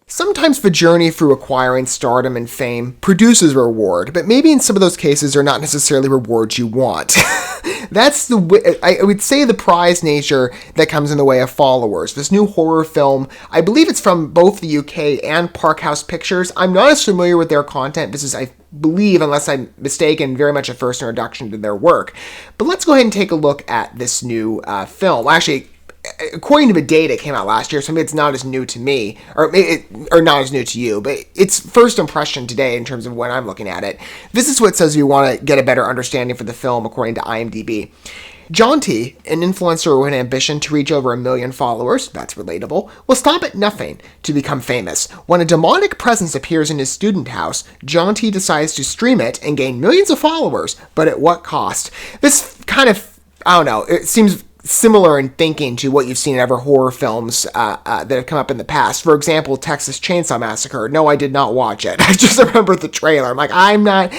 Sometimes the journey through acquiring stardom and fame produces reward, but maybe in some of those cases are not necessarily rewards you want. That's I would say the prize nature that comes in the way of followers. This new horror film, I believe it's from both the UK and Parkhouse Pictures. I'm not as familiar with their content. This is, I believe, unless I'm mistaken, very much a first introduction to their work. But let's go ahead and take a look at this new film. Actually, according to the data, it came out last year, so maybe it's not as new to me, or not as new to you, but it's first impression today in terms of when I'm looking at it. This is what says you want to get a better understanding for the film, according to IMDb. John T., an influencer with an ambition to reach over 1 million followers, that's relatable, will stop at nothing to become famous. When a demonic presence appears in his student house, John T. decides to stream it and gain millions of followers, but at what cost? This kind of, I don't know, it seems similar in thinking to what you've seen in other horror films that have come up in the past. For example, Texas Chainsaw Massacre. No, I did not watch it. I just remember the trailer. I'm like, I'm not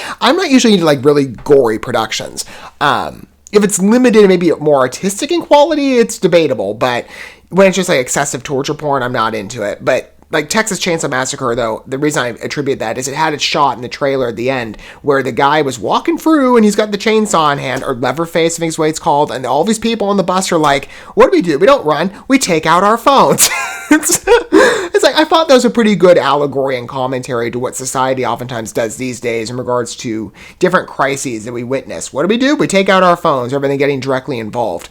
usually into like really gory productions. If it's limited, maybe more artistic in quality, it's debatable. But when it's just like excessive torture porn, I'm not into it. But like Texas Chainsaw Massacre, though, the reason I attribute that is it had it shot in the trailer at the end where the guy was walking through and he's got the chainsaw in hand, or Leatherface, I think is what it's called, and all these people on the bus are like, what do? We don't run, we take out our phones. It's like, I thought that was a pretty good allegory and commentary to what society oftentimes does these days in regards to different crises that we witness. What do? We take out our phones, rather than getting directly involved.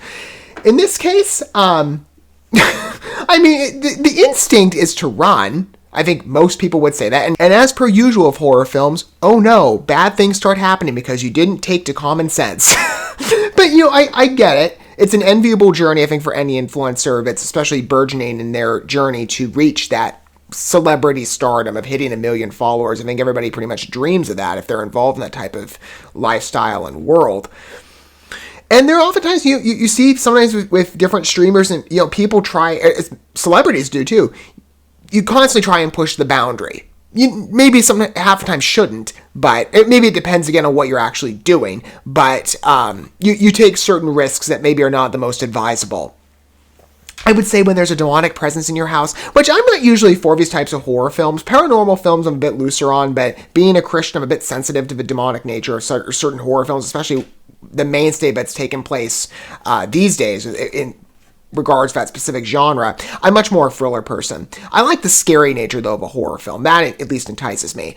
In this case, I mean, the instinct is to run. I think most people would say that. And as per usual of horror films, oh no, bad things start happening because you didn't take to common sense. But, I get it. It's an enviable journey, I think, for any influencer that's especially burgeoning in their journey to reach that celebrity stardom of hitting 1 million followers. I think everybody pretty much dreams of that if they're involved in that type of lifestyle and world. And there are oftentimes, you see sometimes with different streamers and, people try, celebrities do too, you constantly try and push the boundary. You maybe half the time shouldn't, but maybe it depends again on what you're actually doing. But you take certain risks that maybe are not the most advisable. I would say when there's a demonic presence in your house, which I'm not usually for these types of horror films. Paranormal films I'm a bit looser on, but being a Christian, I'm a bit sensitive to the demonic nature of certain horror films, especially the mainstay that's taken place these days in regards to that specific genre. I'm much more a thriller person. I like the scary nature, though, of a horror film. That at least entices me.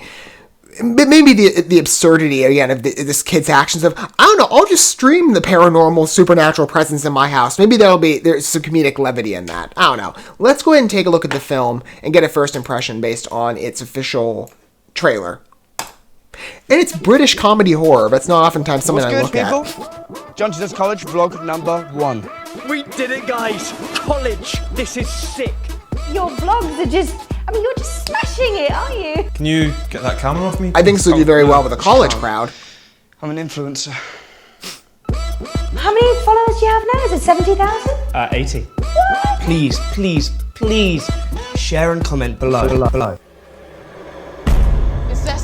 But maybe the absurdity, again, of this kid's actions of, I don't know, I'll just stream the paranormal, supernatural presence in my house. Maybe there's some comedic levity in that. I don't know. Let's go ahead and take a look at the film and get a first impression based on its official trailer. And it's British comedy horror. That's not oftentimes something I look at. John T. Does College vlog number 1. We did it, guys! College! This is sick! Your vlogs are just... you're just smashing it, aren't you? Can you get that camera off me? I think this will do very well with a college crowd. I'm an influencer. How many followers do you have now? Is it 70,000? 80. What? Please, share and comment below.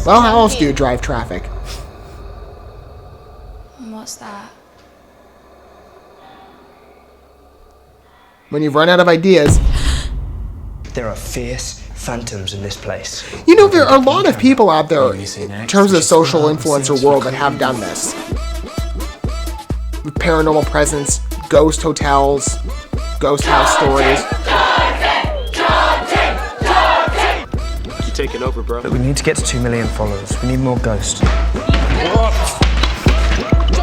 Well, how else do you drive traffic? What's that? When you've run out of ideas. There are fierce phantoms in this place. There are a lot of people out there in terms of the social influencer world that have done this. With paranormal presence, ghost hotels, ghost house stories. Take it over, bro. But we need to get to 2 million followers. We need more ghosts. John,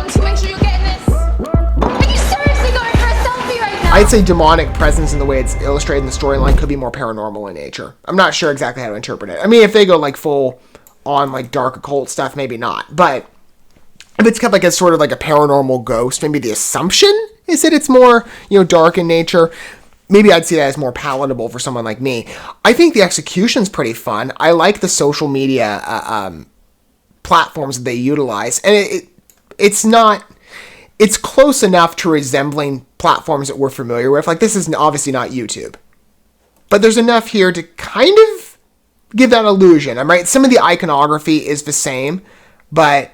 to make sure you're getting this. Are you seriously going for a selfie right now? I'd say demonic presence in the way it's illustrated in the storyline could be more paranormal in nature. I'm not sure exactly how to interpret it. I mean, if they go like full on like dark occult stuff, maybe not. But if it's kind of like a sort of like a paranormal ghost, maybe the assumption is that it's more, dark in nature. Maybe I'd see that as more palatable for someone like me. I think the execution's pretty fun. I like the social media platforms that they utilize. And it's close enough to resembling platforms that we're familiar with. Like, this is obviously not YouTube. But there's enough here to kind of give that illusion. I'm right. Some of the iconography is the same, but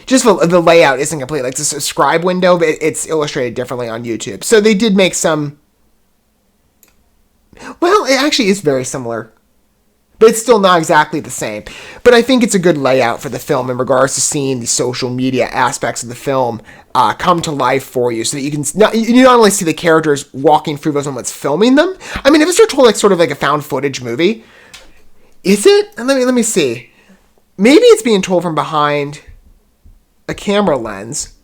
just the layout isn't complete. Like the subscribe window, but it's illustrated differently on YouTube. So they did make some. Well, it actually is very similar, but it's still not exactly the same. But I think it's a good layout for the film in regards to seeing the social media aspects of the film come to life for you, so that you can not only see the characters walking through those moments filming them. I mean, if it's told like sort of like a found footage movie, is it? And let me see. Maybe it's being told from behind a camera lens.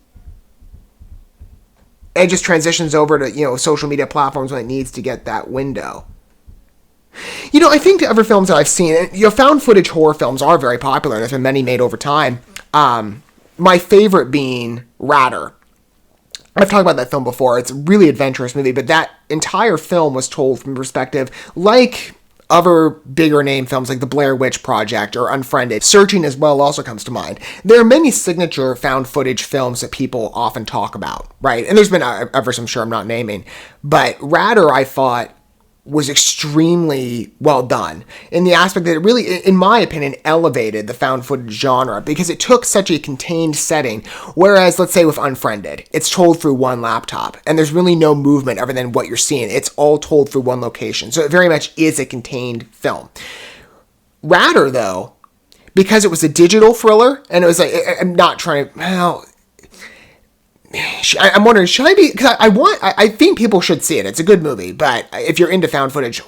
It just transitions over to, social media platforms when it needs to get that window. I think the other films that I've seen, found footage horror films are very popular, and there's been many made over time. My favorite being Ratter. I've talked about that film before. It's a really adventurous movie, but that entire film was told from a perspective like other bigger name films like The Blair Witch Project or Unfriended. Searching as well also comes to mind. There are many signature found footage films that people often talk about, right? And there's been others I'm sure I'm not naming. But Ratter, I thought, was extremely well done in the aspect that it really, in my opinion, elevated the found footage genre because it took such a contained setting, whereas, let's say with Unfriended, it's told through one laptop, and there's really no movement other than what you're seeing. It's all told through one location, so it very much is a contained film. Ratter, though, because it was a digital thriller, and it was like, I'm not trying to, I'm wondering, should I be, because I think people should see it. It's a good movie, but if you're into found footage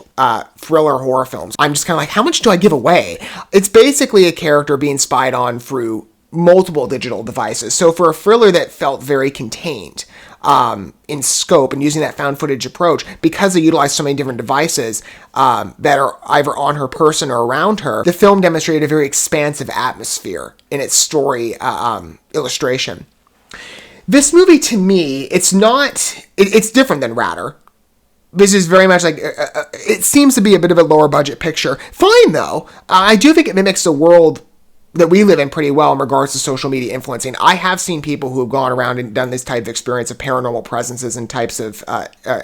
thriller horror films, I'm just kind of like, how much do I give away? It's basically a character being spied on through multiple digital devices. So for a thriller that felt very contained in scope and using that found footage approach, because they utilized so many different devices that are either on her person or around her, the film demonstrated a very expansive atmosphere in its story illustration. This movie, to me, it's different than Ratter. This is very much like, it seems to be a bit of a lower budget picture. Fine, though. I do think it mimics the world that we live in pretty well in regards to social media influencing. I have seen people who have gone around and done this type of experience of paranormal presences and types of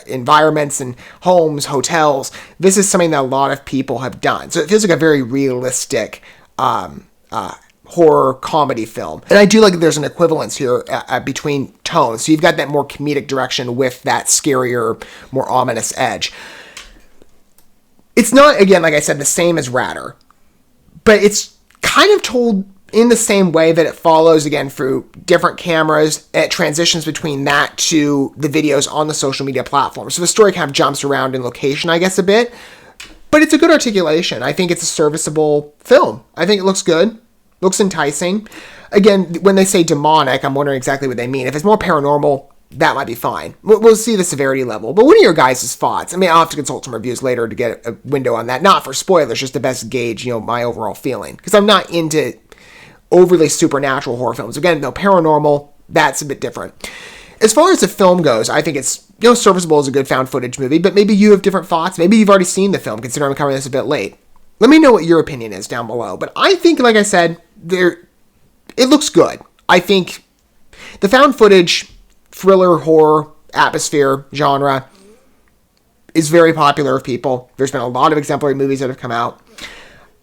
environments and homes, hotels. This is something that a lot of people have done. So it feels like a very realistic horror comedy film. And I do like that there's an equivalence here between tones. So you've got that more comedic direction with that scarier, more ominous edge. It's not, again, like I said, the same as Ratter, but it's kind of told in the same way that it follows, again, through different cameras. It transitions between that to the videos on the social media platform. So the story kind of jumps around in location, I guess, a bit, but it's a good articulation. I think it's a serviceable film. I think it looks good. Looks enticing. Again, when they say demonic, I'm wondering exactly what they mean. If it's more paranormal, that might be fine. We'll see the severity level. But what are your guys' thoughts? I mean, I'll have to consult some reviews later to get a window on that. Not for spoilers, just to best gauge, my overall feeling. Because I'm not into overly supernatural horror films. Again, paranormal, that's a bit different. As far as the film goes, I think it's, serviceable as a good found footage movie. But maybe you have different thoughts. Maybe you've already seen the film, considering I'm covering this a bit late. Let me know what your opinion is down below. But I think, like I said, it looks good. I think the found footage thriller horror atmosphere genre is very popular with people. There's been a lot of exemplary movies that have come out.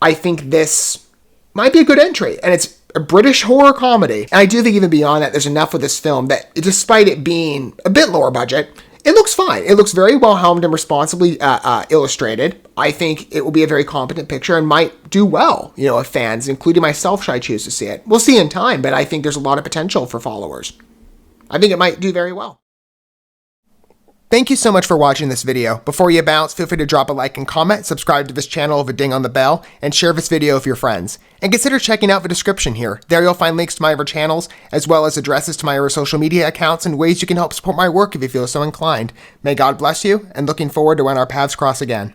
I think this might be a good entry, and it's a British horror comedy. And I do think even beyond that, there's enough with this film that, despite it being a bit lower budget, it looks fine. It looks very well helmed and responsibly illustrated. I think it will be a very competent picture and might do well, if fans, including myself, should I choose to see it. We'll see in time, but I think there's a lot of potential for followers. I think it might do very well. Thank you so much for watching this video. Before you bounce, feel free to drop a like and comment, subscribe to this channel with a ding on the bell, and share this video with your friends. And consider checking out the description here. There you'll find links to my other channels, as well as addresses to my other social media accounts and ways you can help support my work if you feel so inclined. May God bless you, and looking forward to when our paths cross again.